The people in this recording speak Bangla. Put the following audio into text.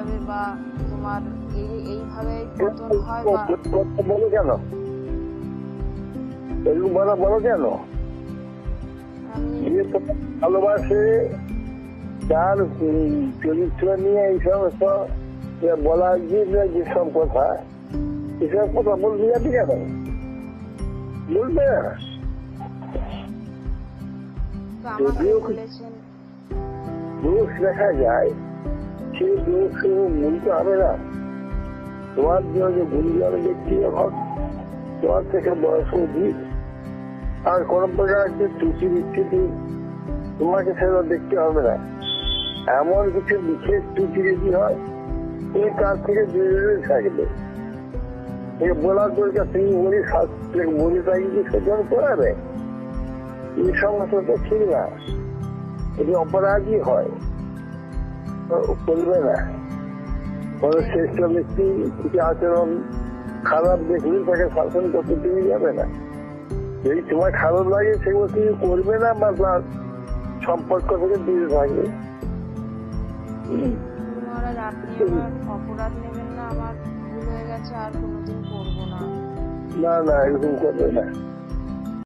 যাবে বা তোমার এইভাবে পতন হয় বা বলো কেন এরকম বলো কেন? আমি যে তোমার ভালোবাসে তার চরিত্র নিয়ে এই সমস্ত বলা যেসব কথা এসব কথা বলতে যাবি কেন? বলবে না। তো আমাকে বলেছেন দোষ দেখা যায় সেই দোষ বলতে হবে না। তোমার যে গুরুজন ব্যক্তি যখন তোমার থেকে বয়স অধিক আর কোন প্রকার একটা ত্রুটি বিচ্ছুতি তোমাকে সেটা দেখতে হবে না। এমন কিছু বিশেষ ত্রুটি যদি হয় তুমি তার থেকে দূরে দূরে থাকবে। বলার দরকার তুমি বলি তাই কি সেজন করাবে? এই সমস্ত তো ঠিক না, এটি অপরাধী হয়, করবে না। কোনো শ্রেষ্ঠ ব্যক্তি কিছু আচরণ খারাপ দেখলে তাকে শাসন করতে তুমি যাবে না। যদি তোমার খারাপ লাগে সেগুলো তুমি করবে না বা তার সম্পর্ক থেকে দূরে থাকবে। মহারাজ আপনি আমার অপরাধ নেবেন না, আমার ভুল হয়ে গেছে, আর কোনোদিন করবো না। না না, এরকম করবে না।